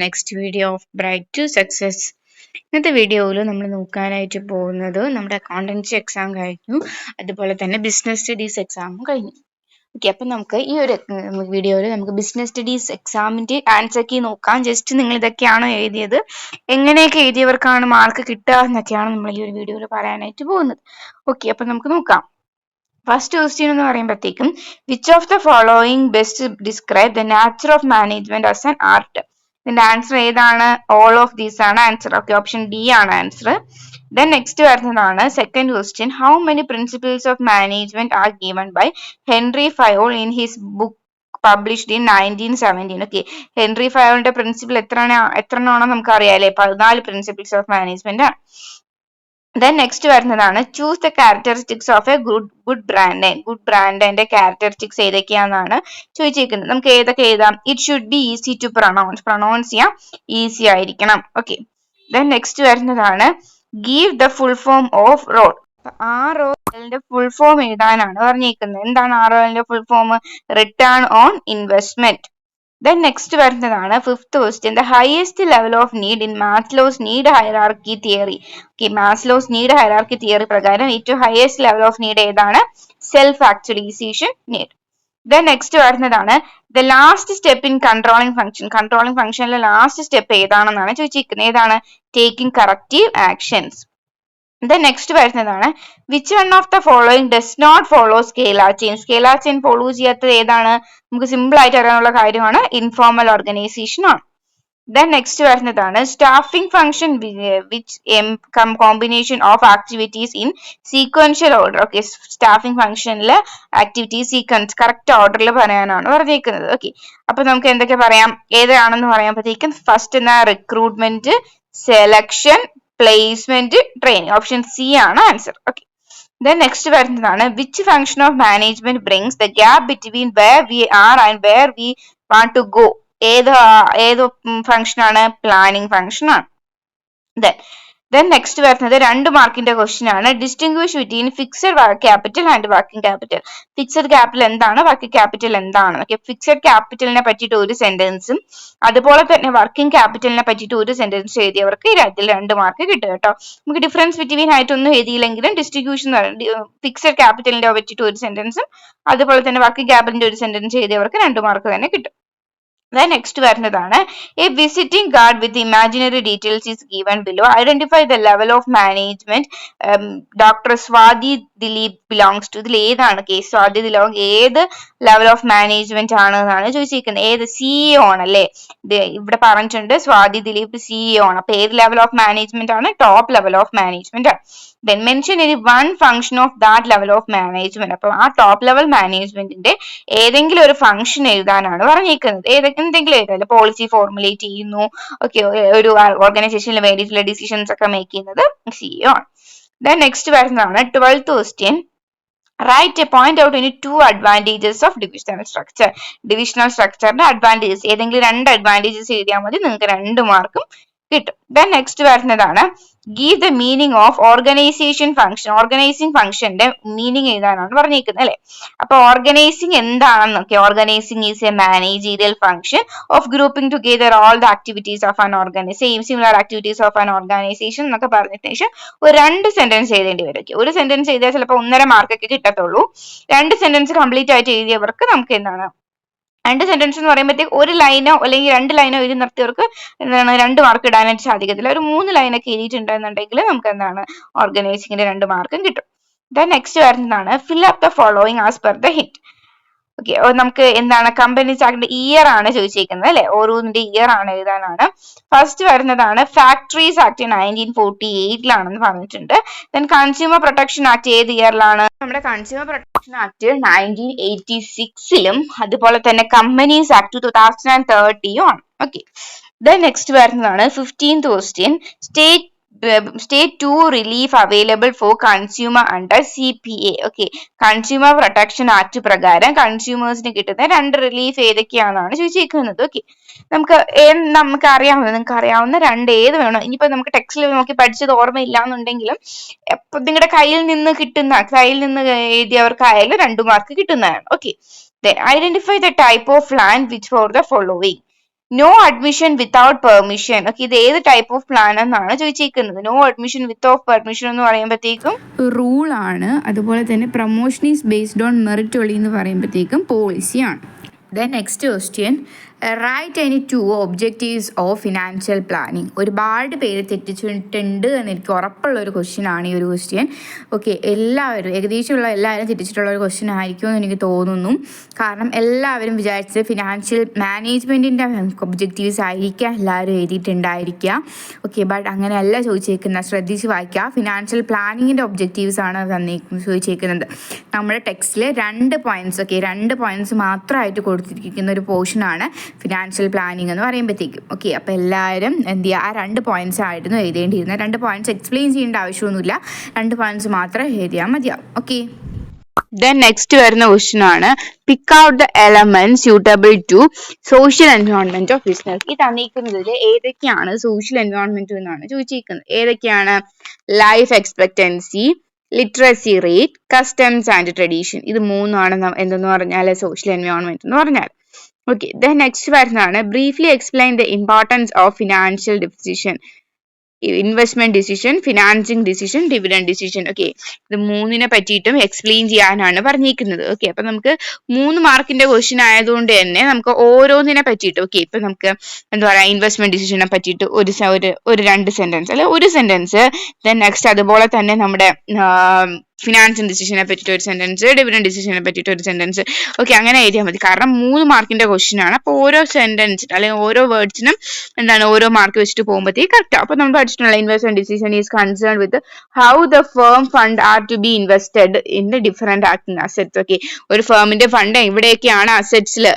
Next video of bright to success. ഇന്നത്തെ വീഡിയോയിൽ നമ്മൾ നോക്കാനായിട്ട് പോകുന്നത് നമ്മുടെ അക്കൗണ്ടൻസി എക്സാം കഴിഞ്ഞു, അതുപോലെ തന്നെ ബിസിനസ് സ്റ്റഡീസ് എക്സാമും കഴിഞ്ഞു. ഓക്കെ, അപ്പം നമുക്ക് ഈ ഒരു വീഡിയോയിൽ നമുക്ക് ബിസിനസ് സ്റ്റഡീസ് എക്സാമിന്റെ ആൻസർ കീ നോക്കാം. ജസ്റ്റ് നിങ്ങൾ ഇതൊക്കെയാണോ എഴുതിയത്, എങ്ങനെയൊക്കെ എഴുതിയവർക്കാണ് മാർക്ക് കിട്ടുക എന്നൊക്കെയാണ് നമ്മൾ ഈ ഒരു വീഡിയോയിൽ പറയാനായിട്ട് പോകുന്നത്. ഓക്കെ, അപ്പം നമുക്ക് നോക്കാം. ഫസ്റ്റ് ക്വസ്റ്റ്യൻ എന്ന് പറയുമ്പോഴത്തേക്കും, which of the following best describe the nature of management as an art. ഇതിന്റെ ആൻസർ ഏതാണ്? ഓൾ ഓഫ് ദീസ് ആണ് ആൻസർ. ഓക്കെ, ഓപ്ഷൻ ഡി ആണ് ആൻസർ. ദെൻ നെക്സ്റ്റ് വരുന്നതാണ് second question, how many principles of management are given by Henri Fayol in his book published in 1917. Okay, Henri ഫയോളിന്റെ principle എത്ര എണ്ണമാണോ നമുക്ക് അറിയാം അല്ലെ, 14 പ്രിൻസിപ്പിൾസ് ഓഫ് മാനേജ്മെന്റ് ആണ്. ദെൻ നെക്സ്റ്റ് വരുന്നതാണ്, choose the characteristics of a good brand name. Good ബ്രാൻഡിന്റെ characteristics ഏതൊക്കെയാണെന്നാണ് ചോദിച്ചിരിക്കുന്നത്. നമുക്ക് ഏതൊക്കെ എഴുതാം? It should be easy to pronounce ചെയ്യാം, ഈസി ആയിരിക്കണം. ഓക്കെ, ദെൻ നെക്സ്റ്റ് വരുന്നതാണ്, give the full form of ROL. ROL full form എഴുതാനാണ് പറഞ്ഞിരിക്കുന്നത്. എന്താണ് ROL full form? Return on investment. Then next വരുന്നതാണ് fifth question, the highest level of need in Maslow's need hierarchy theory. Okay, Maslow's need hierarchy theory പ്രകാരം ഏറ്റവും highest level of need ഏതാണ്? Self actualization need. Then next വരുന്നതാണ്, the last step in controlling function. Controlling functionലെ last step ഏതാണെന്നാണ് ചോദിച്ചിരിക്കുന്നത്. ഏതാണ്? Taking corrective actions. Then next വരുന്നതാണ്, which one of the following does not follow scalar chain. Scalar chain follow ചെയ്യാത്തത് ഏതാണ്? നമുക്ക് simple ആയിട്ട് അറിയാനുള്ള കാര്യമാണ്, ഇൻഫോർമൽ ഓർഗനൈസേഷൻ ആണ്. Then next വരുന്നതാണ്, staffing function which combination of activities in sequential order. Okay, staffing ഫംഗ്ഷനിലെ ആക്ടിവിറ്റീസ് സീക്വൻസ് കറക്റ്റ് ഓർഡറിൽ പറയാനാണ് പറഞ്ഞിരിക്കുന്നത്. ഓക്കെ, അപ്പൊ നമുക്ക് എന്തൊക്കെ പറയാം, ഏതാണെന്ന് പറയുമ്പോഴത്തേക്കും ഫസ്റ്റ് എന്നാ recruitment, selection, placement, training. Option C ആണ് ആൻസർ. ഓക്കെ, ദെൻ നെക്സ്റ്റ് വരുന്നതാണ്, which function of management brings the gap between where we are and where we want to go. ഏത് ഫംഗ്ഷൻ ആണ്? പ്ലാനിങ് ഫംഗ്ഷൻ ആണ്. Then next വരുന്നത് 2 മാർക്കിന്റെ question ആണ്, distinguish between fixed capital and working capital. Fixed capital എന്താണ്, working capital എന്താണ്? Okay, fixed ക്യാപിറ്റലിനെ പറ്റിയിട്ട് ഒരു സെന്റൻസും അതുപോലെ തന്നെ വർക്കിംഗ് ക്യാപിറ്റലിനെ പറ്റിയിട്ട് ഒരു സെന്റൻസ് എഴുതിയവർക്ക് ഇതിൽ 2 മാർക്ക് കിട്ടും കേട്ടോ. നമുക്ക് ഡിഫറൻസ് ബിറ്റ്വീൻ ആയിട്ടൊന്നും എഴുതിയില്ലെങ്കിലും ഡിസ്ട്രിബ്യൂഷൻ ഫിക്സഡ് ക്യാപിറ്റലിന്റെ പറ്റിയിട്ട് ഒരു സെന്റൻസും അതുപോലെ തന്നെ വർക്കിംഗ് ക്യാപിറ്റലിന്റെ ഒരു സെന്റൻസ് എഴുതിയവർക്ക് 2 മാർക്ക് തന്നെ കിട്ടും. Then next വരുന്നതാണ്, a visiting card with imaginary details is given below. Identify the level of management Dr. Swati Dilip belongs to. ഇതിൽ ഏതാണ് കേസ്? സ്വാതി ദിലീപ് ഏത് ലെവൽ ഓഫ് മാനേജ്മെന്റ് ആണ് എന്നാണ് ചോദിച്ചിരിക്കുന്നത്. ഏത്? CEO ആണ് അല്ലേ, ഇവിടെ പറഞ്ഞിട്ടുണ്ട് സ്വാതി ദിലീപ് CEO ആണ്. അപ്പൊ ഏത് ലെവൽ ഓഫ് മാനേജ്മെന്റ് ആണ്? ടോപ്പ് ലെവൽ ഓഫ് മാനേജ്മെന്റ് ആണ്. Then mention any one function of that level of management. അപ്പൊ ആ ടോപ്പ് ലെവൽ മാനേജ്മെന്റിന്റെ ഏതെങ്കിലും ഒരു ഫംഗ്ഷൻ എഴുതാനാണ് പറഞ്ഞിരിക്കുന്നത്. എന്തെങ്കിലും എഴുതാം, പോളിസി ഫോർമുലേറ്റ് ചെയ്യുന്നു, ഓക്കെ, ഒരു ഓർഗനൈസേഷനിൽ വേണ്ടിയിട്ടുള്ള ഡിസിഷൻസ് ഒക്കെ മേക്ക് ചെയ്യുന്നത് CEO ആണ്. ദെൻ നെക്സ്റ്റ് വരുന്നതാണ് 12th question, write a point out ഇനി 2 advantages of divisional structure. Divisional സ്ട്രക്ചറിന്റെ അഡ്വാൻറ്റേജസ് ഏതെങ്കിലും 2 അഡ്വാൻറ്റേജസ് എഴുതിയാൽ മതി, നിങ്ങൾക്ക് 2 മാർക്കും കിട്ടും. ദെൻ നെക്സ്റ്റ് വരുന്നതാണ്, give the meaning of organisation function. Organising ഫംഗ്ഷന്റെ മീനിങ് എഴുതാനാണ് പറഞ്ഞിരിക്കുന്നത് അല്ലെ. അപ്പൊ ഓർഗനൈസിംഗ് എന്താണെന്നൊക്കെ, organising is a managerial function of grouping together all the activities of an organisation, similar activities of an organisation എന്നൊക്കെ പറഞ്ഞിട്ട് ശേഷം ഒരു 2 സെന്റൻസ് എഴുതേണ്ടി വരും. ഒരു സെന്റൻസ് എഴുതിയാൽ ചിലപ്പോൾ 1.5 മാർക്കൊക്കെ കിട്ടത്തുള്ളൂ. 2 സെന്റൻസ് കംപ്ലീറ്റ് ആയിട്ട് എഴുതിയവർക്ക് നമുക്ക് എന്താണ് 2 സെന്റൻസ് എന്ന് പറയുമ്പോഴത്തേക്ക് 1 ലൈനോ അല്ലെങ്കിൽ 2 ലൈനോ എഴുതി നിർത്തിയവർക്ക് എന്താണ് 2 മാർക്ക് ഇടാനായിട്ട് സാധിക്കത്തില്ല. ഒരു 3 ലൈനൊക്കെ എഴുതിയിട്ടുണ്ടെന്നുണ്ടെങ്കിൽ നമുക്ക് എന്താണ് ഓർഗനൈസിംഗിന്റെ 2 മാർക്കും കിട്ടും. ദെൻ നെക്സ്റ്റ് വരുന്നതാണ്, fill up the following as per the hint. Okay, നമുക്ക് എന്താണ് കമ്പനീസ് ആക്ടിന്റെ ഇയർ ആണ് ചോദിച്ചിരിക്കുന്നത് അല്ലെ, ഓരോന്നിന്റെ ഇയർ ആണ് എഴുതാനാണ്. ഫസ്റ്റ് വരുന്നതാണ് ഫാക്ടറീസ് ആക്ട് 1948 പറഞ്ഞിട്ടുണ്ട്. ദെൻ കൺസ്യൂമർ പ്രൊട്ടക്ഷൻ ആക്ട് ഏത് ഇയറിലാണ്? നമ്മുടെ കൺസ്യൂമർ പ്രൊട്ടക്ഷൻ ആക്ട് 1986 അതുപോലെ തന്നെ കമ്പനീസ് ആക്ട് 2030 ആണ്. ഓക്കെ, ദെൻ നെക്സ്റ്റ് വരുന്നതാണ് 15th question, state 2 relief available for consumer under CPA. Okay, consumer protection act പ്രകാരം കൺസ്യൂമേഴ്സിന് കിട്ടുന്ന 2 റിലീഫ് ഏതൊക്കെയാണെന്നാണ് ചോദിച്ചിരിക്കുന്നത്. ഓക്കെ, നിങ്ങൾക്ക് അറിയാവുന്ന 2 ഏത് വേണം. ഇനിയിപ്പോ നമുക്ക് ടെക്സ്റ്റിൽ നോക്കി പഠിച്ചത് ഓർമ്മയില്ല എന്നുണ്ടെങ്കിലും നിങ്ങളുടെ കയ്യിൽ നിന്ന് എഴുതിയവർക്കായാലും 2 മാർക്ക് കിട്ടുന്നതാണ്. Okay, then identify the type of land which for the following. No admission without permission. Okay, ഇത് ഏത് ടൈപ്പ് ഓഫ് പ്ലാൻ എന്നാണ് ചോദിച്ചിരിക്കുന്നത്. നോ അഡ്മിഷൻ വിത്തൗട്ട് പെർമിഷൻ എന്ന് പറയുമ്പോഴത്തേക്കും റൂളാണ്. അതുപോലെ തന്നെ promotion is based on merit only എന്ന് പറയുമ്പോഴത്തേക്കും പോളിസിയാണ്. Then next question, write any 2 objectives of financial planning. ഒരുപാട് പേര് തെറ്റിച്ചിട്ടുണ്ട് എന്ന് എനിക്ക് ഉറപ്പുള്ള ഒരു ക്വസ്റ്റ്യൻ ആണ് ഈ ഒരു ക്വസ്റ്റ്യൻ. ഓക്കെ, എല്ലാവരും ഏകദേശമുള്ള എല്ലാവരും തെറ്റിച്ചിട്ടുള്ള ഒരു ക്വസ്റ്റ്യൻ ആയിരിക്കുമെന്ന് എനിക്ക് തോന്നുന്നു. കാരണം എല്ലാവരും വിചാരിച്ചത് ഫിനാൻഷ്യൽ മാനേജ്മെൻറ്റിൻ്റെ ഒബ്ജക്റ്റീവ്സ് ആയിരിക്കാം എല്ലാവരും എഴുതിയിട്ടുണ്ടായിരിക്കുക. ഓക്കെ, ബട്ട് അങ്ങനെയല്ല ചോദിച്ചേക്കുന്നത്. ശ്രദ്ധിച്ച് വായിക്കുക. ഫിനാൻഷ്യൽ പ്ലാനിങ്ങിൻ്റെ ഒബ്ജക്റ്റീവ്സ് ആണ് ചോദിച്ചേക്കുന്നത്. നമ്മുടെ ടെക്സ്റ്റിൽ 2 പോയിൻറ്റ്സ്, ഓക്കെ, 2 പോയിൻറ്റ്സ് മാത്രമായിട്ട് കൊടുത്തിരിക്കുന്ന ഒരു പോർഷനാണ് ഫിനാൻഷ്യൽ പ്ലാനിങ് എന്ന് പറയുമ്പോഴത്തേക്കും. ഓക്കെ, അപ്പോൾ എല്ലാവരും എന്ത് ചെയ്യുക, ആ 2 പോയിൻറ്റ്സ് ആയിരുന്നു എഴുതേണ്ടിയിരുന്നത്. 2 പോയിൻറ്റ്സ് എക്സ്പ്ലെയിൻ ചെയ്യേണ്ട ആവശ്യമൊന്നുമില്ല, 2 പോയിൻറ്റ്സ് മാത്രം എഴുതിയാൽ മതിയാവും. ഓക്കെ, ദെൻ നെക്സ്റ്റ് വരുന്ന ക്വസ്റ്റ്യൻ ആണ്, pick out the element suitable to social environment of business. ഈ തന്നിരിക്കുന്നതിൽ ഏതൊക്കെയാണ് സോഷ്യൽ എൻവയോൺമെന്റ് എന്നാണ് ചോദിച്ചിരിക്കുന്നത്. ഏതൊക്കെയാണ്? Life expectancy, literacy rate, customs and tradition. ഇത് 3ആണ് എന്തെന്ന് പറഞ്ഞാൽ സോഷ്യൽ എൻവയോൺമെന്റ് എന്ന് പറഞ്ഞാൽ. ഓക്കെ, ദെൻ നെക്സ്റ്റ് വരുന്നതാണ്, briefly explain the importance of financial decision, investment decision, financing decision, dividend decision. Okay, ഇത് 3നെ പറ്റിയിട്ടും എക്സ്പ്ലെയിൻ ചെയ്യാനാണ് പറഞ്ഞിരിക്കുന്നത്. ഓക്കെ, അപ്പൊ നമുക്ക് 3 മാർക്കിന്റെ ക്വസ്റ്റ്യൻ ആയതുകൊണ്ട് തന്നെ നമുക്ക് ഓരോന്നിനെ പറ്റിയിട്ട്, ഓക്കെ, ഇപ്പൊ നമുക്ക് എന്താ പറയാ, ഇൻവെസ്റ്റ്മെന്റ് ഡിസിഷനെ പറ്റിയിട്ട് ഒരു 2 സെന്റൻസ് അല്ലെ 1 സെന്റൻസ്. ദെൻ നെക്സ്റ്റ് അതുപോലെ തന്നെ നമ്മുടെ ഫിനാൻസിങ് ഡിസിഷനെ പറ്റിയിട്ട് ഒരു സെന്റൻസ്, ഡിവിഡൻഡ് ഡിസിഷനെ പറ്റിയിട്ട് ഒരു സെന്റൻസ്. ഓക്കെ, അങ്ങനെ എഴുതിയാൽ മതി. കാരണം 3 മാർക്കിന്റെ ക്വസ്റ്റ്യൻ ആണ്. അപ്പോൾ ഓരോ സെന്റൻസ് അല്ലെങ്കിൽ ഓരോ വേർഡ്സിനും എന്താണ് ഓരോ മാർക്ക് വെച്ചിട്ട് പോകുമ്പോഴത്തേക്ക് കറക്റ്റ്. അപ്പൊ നമ്മൾ പഠിച്ചിട്ടുള്ള investment decision is concern with how the firm fund are to be invested in the different assets. Okay, ഒരു ഫേമിന്റെ ഫണ്ട് എവിടെയൊക്കെയാണ് അസെറ്റ്സിൽ,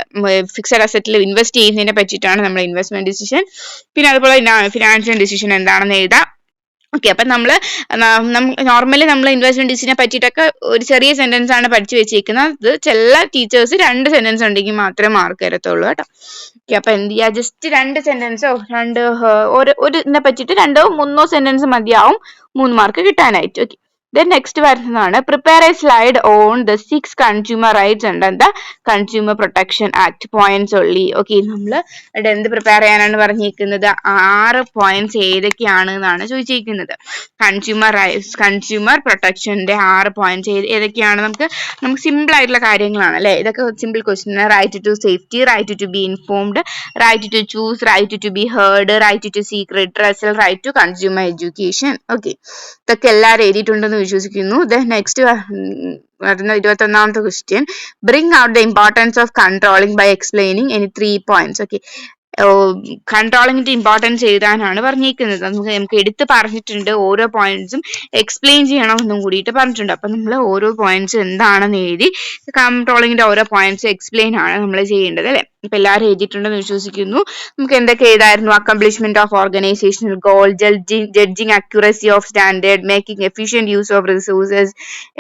ഫിക്സഡ് അസെറ്റിൽ ഇൻവെസ്റ്റ് ചെയ്യുന്നതിനെ പറ്റിയിട്ടാണ് നമ്മുടെ ഇൻവെസ്റ്റ്മെന്റ് ഡിസിഷൻ. പിന്നെ അതുപോലെ ഫിനാൻഷ്യൽ ഡിസിഷൻ എന്താണെന്ന് എഴുതാം. ഓക്കെ, അപ്പൊ നോർമലി നമ്മൾ ഇൻവെസ്റ്റ്മെന്റ് ഡിസിഷനെ പറ്റിയിട്ടൊക്കെ ഒരു ചെറിയ സെന്റൻസ് ആണ് പഠിച്ചു വെച്ചിരിക്കുന്നത്. അത് ചില ടീച്ചേഴ്സ് 2 സെന്റൻസ് ഉണ്ടെങ്കിൽ മാത്രമേ മാർക്ക് തരത്തുള്ളൂ കേട്ടോ. ഓക്കെ, അപ്പൊ എന്ത് ചെയ്യുക, ജസ്റ്റ് 2 സെന്റൻസോ ഇതിനെ പറ്റിയിട്ട് 2 3 സെന്റൻസ് മതിയാവും 3 മാർക്ക് കിട്ടാനായിട്ട്. ഓക്കെ, ദെൻ നെക്സ്റ്റ് വരുന്നതാണ്, prepare A slide on the 6 consumer rights under the consumer protection act, points only. Okay, നമ്മൾ ഇവിടെ എന്ത് പ്രിപ്പയർ ചെയ്യാനാണ് പറഞ്ഞിരിക്കുന്നത്? 6 പോയിന്റ്സ് ഏതൊക്കെയാണ് എന്നാണ് ചോദിച്ചിരിക്കുന്നത്. കൺസ്യൂമർ പ്രൊട്ടക്ഷന്റെ 6 പോയിന്റ്സ് ഏതൊക്കെയാണ്? നമുക്ക് സിമ്പിൾ ആയിട്ടുള്ള കാര്യങ്ങളാണ് അല്ലെ, ഇതൊക്കെ simple question. Right to safety, right to be informed, right to choose, right to be heard, right to seek redressal, right to consumer education. Okay, ഇതൊക്കെ എല്ലാവരും എഴുതിയിട്ടുണ്ടെന്ന് വിശ്വസിക്കുന്നു. ദെൻ നെക്സ്റ്റ് വരുന്ന 21ാമത്തെ question, bring out the importance of controlling by explaining any 3 points. Okay, കൺട്രോളിങ്ങിന്റെ importance എഴുതാനാണ് പറഞ്ഞിരിക്കുന്നത്. നമുക്ക് എടുത്ത് പറഞ്ഞിട്ടുണ്ട്, ഓരോ പോയിന്റ്സും എക്സ്പ്ലെയിൻ ചെയ്യണമെന്നും കൂടിയിട്ട് പറഞ്ഞിട്ടുണ്ട്. അപ്പൊ നമ്മൾ ഓരോ പോയിന്റ്സ് എന്താണെന്ന് എഴുതി കൺട്രോളിങ്ങിന്റെ ഓരോ പോയിന്റ്സ് എക്സ്പ്ലെയിൻ ആണ് നമ്മൾ ചെയ്യേണ്ടത് അല്ലെ. ഇപ്പൊ എല്ലാവരും എഴുതിയിട്ടുണ്ടെന്ന് വിശ്വസിക്കുന്നു. നമുക്ക് എന്തൊക്കെ എഴുതായിരുന്നു? Accomplishment of organisational goal, judging accuracy of standard, making efficient use of resources,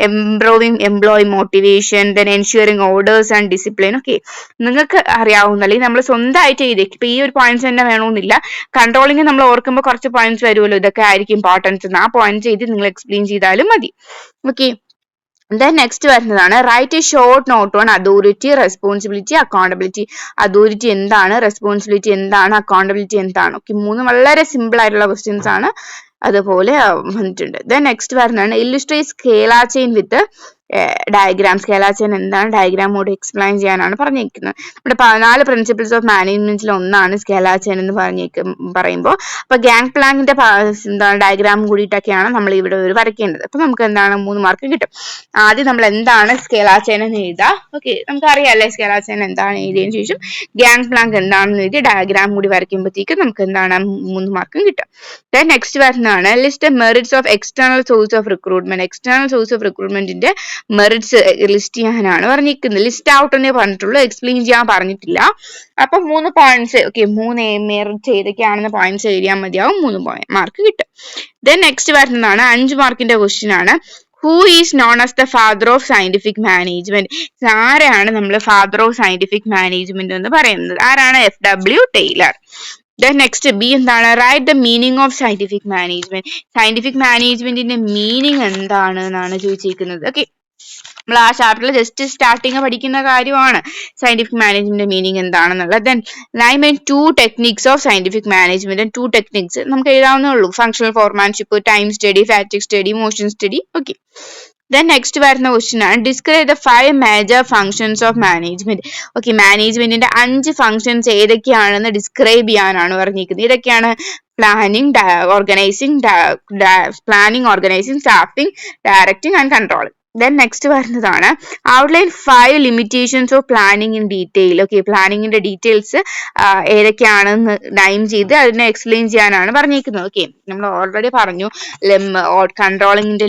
improving employee motivation, then ensuring orders and discipline. Okay, നിങ്ങൾക്ക് അറിയാവുന്ന അല്ലെങ്കിൽ നമ്മൾ സ്വന്തമായിട്ട് എഴുതി, ഇപ്പൊ ഈ ഒരു പോയിന്റ്സ് തന്നെ വേണമെന്നില്ല. കൺട്രോളിങ് നമ്മൾ ഓർക്കുമ്പോൾ കുറച്ച് പോയിന്റ്സ് വരുമല്ലോ, ഇതൊക്കെ ആയിരിക്കും ഇമ്പോർട്ടൻസ് എന്ന്. ആ പോയിന്റ്സ് എഴുതി നിങ്ങൾ എക്സ്പ്ലെയിൻ ചെയ്താലും മതി. ഓക്കെ, ദെൻ നെക്സ്റ്റ് വരുന്നതാണ്, write a short note on authority, responsibility, accountability. Authority എന്താണ്, റെസ്പോൺസിബിലിറ്റി എന്താണ്, അക്കൗണ്ടബിലിറ്റി എന്താണ്. ഓക്കെ, 3 വളരെ സിമ്പിൾ ആയിട്ടുള്ള ക്വസ്റ്റ്യൻസ് ആണ്. അതുപോലെ വന്നിട്ടുണ്ട്. ദെൻ നെക്സ്റ്റ് വരുന്നതാണ്, ഇല്ലുസ്ട്രേറ്റ് സ്കേലാർ ചെയിൻ വിത്ത് ഡയഗ്രാം. സ്കേലാർ ചെയിൻ എന്താണ്, ഡയഗ്രാം കൂടി എക്സ്പ്ലെയിൻ ചെയ്യാനാണ് പറഞ്ഞിരിക്കുന്നത്. നമ്മുടെ 14 പ്രിൻസിപ്പിൾസ് ഓഫ് മാനേജ്മെന്റിൽ ഒന്നാണ് സ്കേലാർ ചെയിൻ എന്ന് പറയുമ്പോൾ. അപ്പൊ ഗാങ് പ്ലാങ്ങിന്റെ ഡയഗ്രാം കൂടിയിട്ടൊക്കെയാണ് നമ്മൾ ഇവിടെ വരയ്ക്കേണ്ടത്. അപ്പൊ നമുക്ക് എന്താണ് 3 മാർക്ക് കിട്ടും. ആദ്യം നമ്മൾ എന്താണ് സ്കേലാർ ചെയിൻ എന്ന് എഴുതാം. ഓക്കെ, നമുക്ക് അറിയാല്ലേ സ്കേലാർ ചെയിൻ എന്താണ് എഴുതിയതിനു ശേഷം ഗാങ് പ്ലാങ്ക് എന്താണെന്ന് എഴുതി ഡയഗ്രാം കൂടി വരയ്ക്കുമ്പോഴത്തേക്കും നമുക്ക് എന്താണ് 3 മാർക്കും കിട്ടും. ദെൻ നെക്സ്റ്റ് വരുന്നതാണ്, list merits of external source of recruitment. External source of റിക്രൂട്ട്മെന്റിന്റെ മെറിറ്റ്സ് ലിസ്റ്റ് ചെയ്യാനാണ് പറഞ്ഞിരിക്കുന്നത്. ലിസ്റ്റ് ഔട്ട് എന്നേ പറഞ്ഞിട്ടുള്ളൂ, എക്സ്പ്ലെയിൻ ചെയ്യാൻ പറഞ്ഞിട്ടില്ല. അപ്പൊ 3 പോയിന്റ്സ്, ഓക്കെ, 3 മെറിറ്റ്സ് ഏതൊക്കെയാണെന്ന് പോയിന്റ്സ് എഴുതിയാൽ മതിയാവും, 3 മാർക്ക് കിട്ടും. ദെൻ നെക്സ്റ്റ് വരുന്നതാണ് 5 മാർക്കിന്റെ ക്വസ്റ്റ്യൻ ആണ്, who is known as the father of scientific management. ആരാണ് നമ്മൾ ഫാദർ ഓഫ് സയന്റിഫിക് മാനേജ്മെന്റ് എന്ന് പറയുന്നത്? ആരാണ്? FW Taylor. Then next B എന്താണ്? Write the meaning of scientific management. Scientific മാനേജ്മെന്റിന്റെ മീനിങ് എന്താണ് എന്നാണ് ചോദിച്ചിരിക്കുന്നത്. ഓക്കെ, നമ്മൾ ആ ചാപ്റ്ററിൽ ജസ്റ്റ് സ്റ്റാർട്ടിങ് പഠിക്കുന്ന കാര്യമാണ് സയന്റിഫിക് മാനേജ്മെന്റ് മീനിങ് എന്താണെന്നുള്ളത്. Then name and 2 techniques of scientific management. 2 techniques നമുക്ക് എഴുതാവുന്നേ ഉള്ളൂ. Functional foremanship, time study, fatigue study, motion study. Okay. Then next വരുന്ന ക്വസ്റ്റ്യൻ ആണ് describe the 5 major functions of management. Okay, മാനേജ്മെന്റിന്റെ 5 functions ഏതൊക്കെയാണെന്ന് describe ചെയ്യാനാണ് പറഞ്ഞിരിക്കുന്നത്. ഇതൊക്കെയാണ് planning, organising, staffing, directing and controlling. Then next വരുന്നതാണ് outline 5 limitations of planning in detail. Okay, പ്ലാനിങ്ങിന്റെ details ഏതൊക്കെയാണെന്ന് നൈം ചെയ്ത് അതിനെ എക്സ്പ്ലെയിൻ ചെയ്യാനാണ് പറഞ്ഞിരിക്കുന്നത്. ഓക്കെ, നമ്മൾ ഓൾറെഡി പറഞ്ഞു കൺട്രോളിങ്ങിന്റെ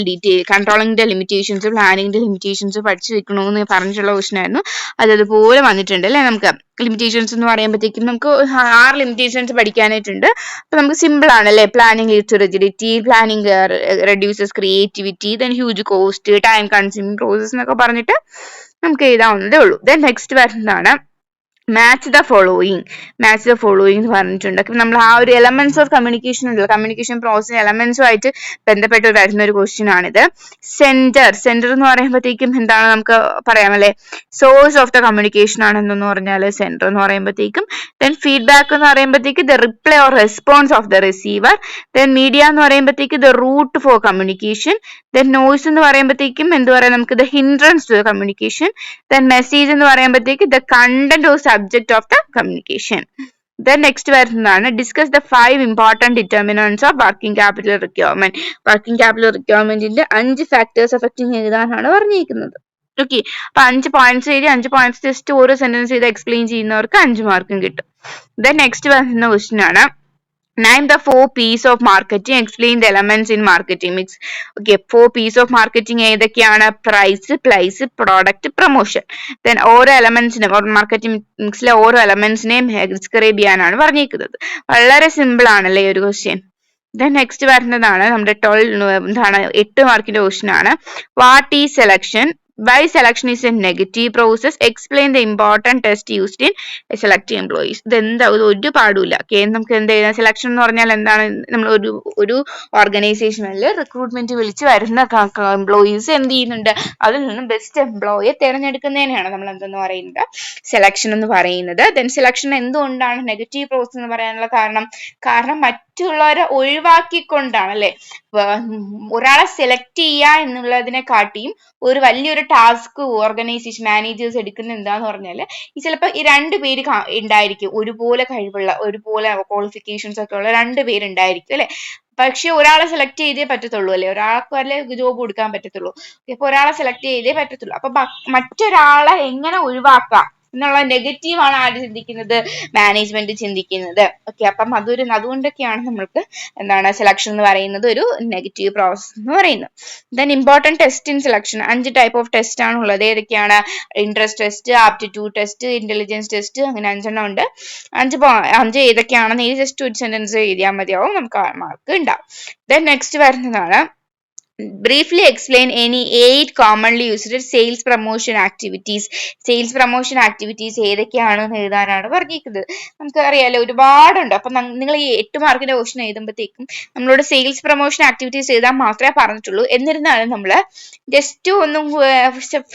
ലിമിറ്റേഷൻസ്, പ്ലാനിങ്ങിന്റെ ലിമിറ്റേഷൻസ് പഠിച്ചു വെക്കണമെന്ന് പറഞ്ഞിട്ടുള്ള ക്വസ്റ്റൻ ആയിരുന്നു. അതുപോലെ വന്നിട്ടുണ്ട് അല്ലെ. നമുക്ക് ലിമിറ്റേഷൻസ് എന്ന് പറയുമ്പോഴത്തേക്കും നമുക്ക് 6 ലിമിറ്റേഷൻസ് പഠിക്കാനായിട്ടുണ്ട്. അപ്പൊ നമുക്ക് സിമ്പിൾ ആണ് അല്ലെ. Planning leads to rigidity, planning reduces creativity, then huge cost, time consuming process എന്നൊക്കെ പറഞ്ഞിട്ട് നമുക്ക് എഴുതാവുന്നതേ ഉള്ളൂ. ദെൻ നെക്സ്റ്റ് വരുന്നതാണ് മാച്ച് ദ ഫോളോയിങ്. എന്ന് പറഞ്ഞിട്ടുണ്ട്. നമ്മൾ ആ ഒരു എലമെന്റ്സ് ഓഫ് കമ്മ്യൂണിക്കേഷൻ ഉണ്ടല്ലോ, കമ്മ്യൂണിക്കേഷൻ പ്രോസസ് എലമെന്റ്സുമായിട്ട് ബന്ധപ്പെട്ട് വരുന്ന ഒരു ക്വസ്റ്റ്യൻ ആണിത്. സെന്റർ എന്ന് പറയുമ്പോഴത്തേക്കും എന്താണ് നമുക്ക് പറയാമല്ലേ, സോഴ്സ് ഓഫ് ദ കമ്മ്യൂണിക്കേഷൻ ആണെന്ന് പറഞ്ഞാൽ സെന്റർ എന്ന് പറയുമ്പോഴത്തേക്കും. ദെൻ ഫീഡ്ബാക്ക് എന്ന് പറയുമ്പോഴത്തേക്ക് the reply or response of the receiver. Then media എന്ന് പറയുമ്പോഴത്തേക്ക് the route for communication. Then noise എന്ന് പറയുമ്പോഴത്തേക്കും എന്ത് പറയാം നമുക്ക് the hindrance to the communication. Then message എന്ന് പറയുമ്പോഴത്തേക്ക് the content or subject of the communication. Then next വരുന്നതാണ് discuss the 5 important determinants of working capital requirement. Working capital റിക്വയർമെന്റിന്റെ 5 factors affecting എഴുതാനാണ് പറഞ്ഞിരിക്കുന്നത്. ഓക്കെ, അപ്പൊ 5 പോയിന്റ്സ് എഴുതി 5 പോയിന്റ്സ് ജസ്റ്റ് ഓരോ sentence ചെയ്ത് explain ചെയ്യുന്നവർക്ക് 5 മാർക്കും കിട്ടും. ദെൻ നെക്സ്റ്റ് വരുന്ന ക്വസ്റ്റ്യൻ ആണ് name the 4 P's of marketing, explain the elements in marketing mix. Okay, 4 P's of marketing ഏതൊക്കെയാണ്? Price, place, product, promotion. Then ഓരോ എലമെന്റ്സിനും മാർക്കറ്റിംഗ് മിക്സിലെ ഓരോ എലമെന്റ്സിനെയും ഡിസ്ക്രൈബ് ചെയ്യാനാണ് പറഞ്ഞിരിക്കുന്നത്. വളരെ സിമ്പിൾ ആണല്ലേ ഈ ഒരു ക്വസ്റ്റ്യൻ. ദെൻ നെക്സ്റ്റ് വരുന്നതാണ് നമ്മുടെ 8 മാർക്കിന്റെ ക്വസ്റ്റ്യൻ ആണ് what is selection, why selection is a negative process, explain the important test used in selecting employees. ഇതെന്താ ഒരു പാടില്ല. നമുക്ക് എന്ത് ചെയ്യാം, സെലക്ഷൻ എന്ന് പറഞ്ഞാൽ എന്താണ്, നമ്മൾ ഒരു ഓർഗനൈസേഷനിൽ റിക്രൂട്ട്മെന്റ് വിളിച്ച് വരുന്ന എംപ്ലോയീസ് എന്ത് ചെയ്യുന്നുണ്ട്, അതിൽ നിന്നും ബെസ്റ്റ് എംപ്ലോയിയെ തിരഞ്ഞെടുക്കുന്നതിനെയാണ് നമ്മൾ എന്തെന്ന് പറയുന്നത്, സെലക്ഷൻ എന്ന് പറയുന്നത്. ദെൻ സെലക്ഷൻ എന്തുകൊണ്ടാണ് നെഗറ്റീവ് പ്രോസസ് എന്ന് പറയാനുള്ള കാരണം മറ്റുള്ളവരെ ഒഴിവാക്കിക്കൊണ്ടാണ് അല്ലെ. ഒരാളെ സെലക്ട് ചെയ്യുക എന്നുള്ളതിനെ കാട്ടിയും ഒരു വലിയൊരു ടാസ്ക് ഓർഗനൈസേഷൻ മാനേജേഴ്സ് എടുക്കുന്ന എന്താന്ന് പറഞ്ഞാല് ചിലപ്പോ ഈ 2 പേര് ഉണ്ടായിരിക്കും, ഒരുപോലെ കഴിവുള്ള, ഒരുപോലെ ക്വാളിഫിക്കേഷൻസ് ഒക്കെ ഉള്ള 2 പേരുണ്ടായിരിക്കും അല്ലെ. പക്ഷെ ഒരാളെ സെലക്ട് ചെയ്തേ പറ്റത്തുള്ളൂ അല്ലെ, ഒരാൾക്ക് വല്ല ജോബ് കൊടുക്കാൻ പറ്റത്തുള്ളൂ. അപ്പൊ ഒരാളെ സെലക്ട് ചെയ്തേ പറ്റത്തുള്ളൂ. അപ്പൊ മറ്റൊരാളെ എങ്ങനെ ഒഴിവാക്കാം എന്നുള്ള നെഗറ്റീവ് ആണ് ആര് ചിന്തിക്കുന്നത്, മാനേജ്മെന്റ് ചിന്തിക്കുന്നത്. ഓക്കെ, അപ്പം അതുകൊണ്ടൊക്കെയാണ് നമ്മൾക്ക് എന്താണ് സെലക്ഷൻ എന്ന് പറയുന്നത് ഒരു നെഗറ്റീവ് പ്രോസസ് എന്ന് പറയുന്നത്. Then important test in selection, 5 type of test ആണ് ഉള്ളത്. ഏതൊക്കെയാണ്? Interest test, aptitude test, intelligence test, അങ്ങനെ 5 എണ്ണം ഉണ്ട്. 5 ഏതൊക്കെയാണെന്ന് ഈ ജസ്റ്റ് ഒരു സെന്റൻസ് എഴുതിയാൽ മതിയാവും, നമുക്ക് മാർക്ക് ഉണ്ടാവും. ദെൻ നെക്സ്റ്റ് വരുന്നതാണ് briefly explain any 8 commonly used sales promotion activities. Sales promotion activities ഏതൊക്കെയാണെന്ന് എഴുതാനാണ് പറഞ്ഞിരിക്കുന്നത്. നമുക്ക് അറിയാലോ ഒരുപാടുണ്ട്. അപ്പൊ നിങ്ങൾ ഈ 8 മാർക്കിന്റെ ക്വസ്റ്റ്യൻ എഴുതുമ്പോഴത്തേക്കും നമ്മളോട് സെയിൽസ് പ്രൊമോഷൻ ആക്ടിവിറ്റീസ് എഴുതാൻ മാത്രമേ പറഞ്ഞിട്ടുള്ളൂ. എന്നിരുന്നാലും നമ്മൾ ജസ്റ്റ് ഒന്നും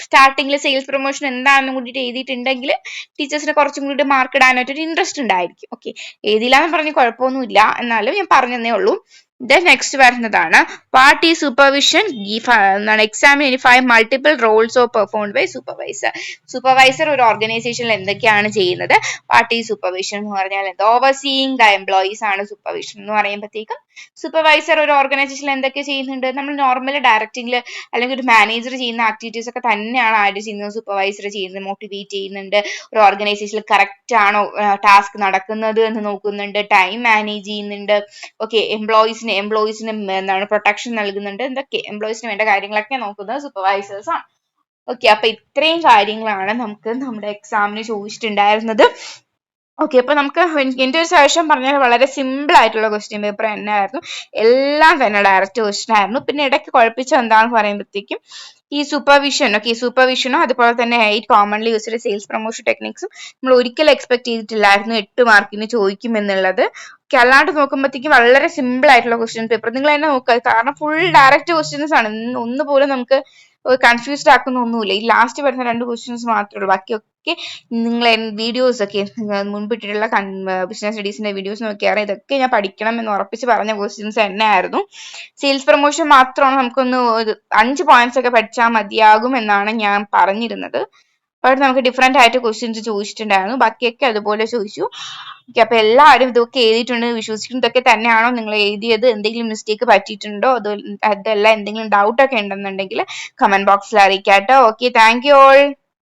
സ്റ്റാർട്ടിങ്ങിൽ സെയിൽസ് പ്രൊമോഷൻ എന്താണെന്ന് കൂടിയിട്ട് എഴുതിയിട്ടുണ്ടെങ്കിൽ ടീച്ചേഴ്സിന് കുറച്ചും കൂടി മാർക്ക് ഇടാനായിട്ടൊരു ഇൻട്രസ്റ്റ് ഉണ്ടായിരിക്കും. ഓക്കെ, എഴുതിയില്ലാന്ന് പറഞ്ഞ് കുഴപ്പമൊന്നുമില്ല, എന്നാലും ഞാൻ പറഞ്ഞതേ ഉള്ളൂ. Then next വരുന്നതാണ് what is supervision, examine 5 multiple roles of performed by supervisor. Supervisor ഒരു ഓർഗനൈസേഷനിൽ എന്തൊക്കെയാണ് ചെയ്യുന്നത്? what is supervision എന്ന് പറഞ്ഞാൽ എന്താ? overseeing the employees ആണ് supervision എന്ന് പറയുമ്പോഴത്തേക്കും. സൂപ്പർവൈസർ ഒരു ഓർഗനൈസേഷനിൽ എന്തൊക്കെ ചെയ്യുന്നുണ്ട്? നമ്മൾ നോർമൽ ഡയറക്റ്റിംഗിൽ അല്ലെങ്കിൽ ഒരു മാനേജർ ചെയ്യുന്ന ആക്ടിവിറ്റീസ് ഒക്കെ തന്നെയാണ് ആര് ചെയ്യുന്നത്? സൂപ്പർവൈസർ ചെയ്യുന്നത്. മോട്ടിവേറ്റ് ചെയ്യുന്നുണ്ട്, ഒരു ഓർഗനൈസേഷനിൽ കറക്റ്റ് ആണോ ടാസ്ക് നടക്കുന്നത് എന്ന് നോക്കുന്നുണ്ട്, ടൈം മാനേജ് ചെയ്യുന്നുണ്ട്. ഓക്കെ, എംപ്ലോയീസിന് എന്താണ് പ്രൊട്ടക്ഷൻ നൽകുന്നുണ്ട്, എന്തൊക്കെ എംപ്ലോയീസിന് വേണ്ട കാര്യങ്ങളൊക്കെ നോക്കുന്നത് സൂപ്പർവൈസേഴ്സ് ആണ്. ഓക്കെ, അപ്പൊ ഇത്രയും കാര്യങ്ങളാണ് നമുക്ക് നമ്മുടെ എക്സാമിന് ചോദിച്ചിട്ടുണ്ടായിരുന്നത്. ഓക്കെ, അപ്പൊ നമുക്ക് എന്റെ ഒരു സജഷൻ പറഞ്ഞാൽ വളരെ സിമ്പിൾ ആയിട്ടുള്ള ക്വസ്റ്റ്യൻ പേപ്പർ തന്നെയായിരുന്നു. എല്ലാം തന്നെ ഡയറക്റ്റ് ക്വസ്റ്റ്യൻ ആയിരുന്നു. പിന്നെ ഇടയ്ക്ക് കുഴപ്പിച്ച എന്താണെന്ന് പറയുമ്പോഴത്തേക്കും ഈ സൂപ്പർവിഷനും അതുപോലെ തന്നെ 8 കോമൺലി യൂസ്ഡ് സെയിൽസ് പ്രൊമോഷൻ ടെക്നിക്സും നമ്മൾ ഒരിക്കലും എക്സ്പെക്ട് ചെയ്തിട്ടില്ലായിരുന്നു 8 മാർക്കിന് ചോദിക്കും എന്നുള്ളത്. അല്ലാണ്ട് നോക്കുമ്പോഴത്തേക്കും വളരെ സിമ്പിൾ ആയിട്ടുള്ള ക്വസ്റ്റ്യൻ പേപ്പർ. നിങ്ങൾ തന്നെ നോക്കുക, കാരണം ഫുൾ ഡയറക്റ്റ് ക്വസ്റ്റ്യൻസ് ആണ്. ഒന്നുപോലും നമുക്ക് കൺഫ്യൂസ്ഡ് ആക്കുന്ന ഒന്നുമില്ല. ഈ ലാസ്റ്റ് വരുന്ന 2 ക്വസ്റ്റ്യൻസ് മാത്രമേ ഉള്ളൂ. ബാക്കിയൊക്കെ നിങ്ങൾ വീഡിയോസ് ഒക്കെ മുൻപിട്ടിട്ടുള്ള ബിസിനസ് സ്റ്റഡീസിന്റെ വീഡിയോസ് നോക്കിയാൽ ഇതൊക്കെ ഞാൻ പഠിക്കണം എന്ന് ഉറപ്പിച്ച് പറഞ്ഞ ക്വസ്റ്റ്യൻസ് തന്നെ ആയിരുന്നു. സെയിൽസ് പ്രൊമോഷൻ മാത്രമാണ് നമുക്കൊന്ന് 5 പോയിന്റ്സ് ഒക്കെ പഠിച്ചാൽ മതിയാകും എന്നാണ് ഞാൻ പറഞ്ഞിരുന്നത്. ബട്ട് നമുക്ക് ഡിഫറെന്റ് ആയിട്ട് ക്വസ്റ്റ്യൻസ് ചോദിച്ചിട്ടുണ്ടായിരുന്നു. ബാക്കിയൊക്കെ അതുപോലെ ചോദിച്ചു. ഓക്കെ, അപ്പൊ എല്ലാവരും ഇതൊക്കെ എഴുതിയിട്ടുണ്ടെന്ന് വിശ്വസിക്കുന്നു. ഇതൊക്കെ തന്നെയാണോ നിങ്ങൾ എഴുതിയത്? എന്തെങ്കിലും മിസ്റ്റേക്ക് പറ്റിയിട്ടുണ്ടോ? അതല്ല എന്തെങ്കിലും ഡൗട്ട് ഒക്കെ ഉണ്ടെന്നുണ്ടെങ്കിൽ കമന്റ് ബോക്സിൽ അറിയിക്കാട്ടോ. Okay, thank you all.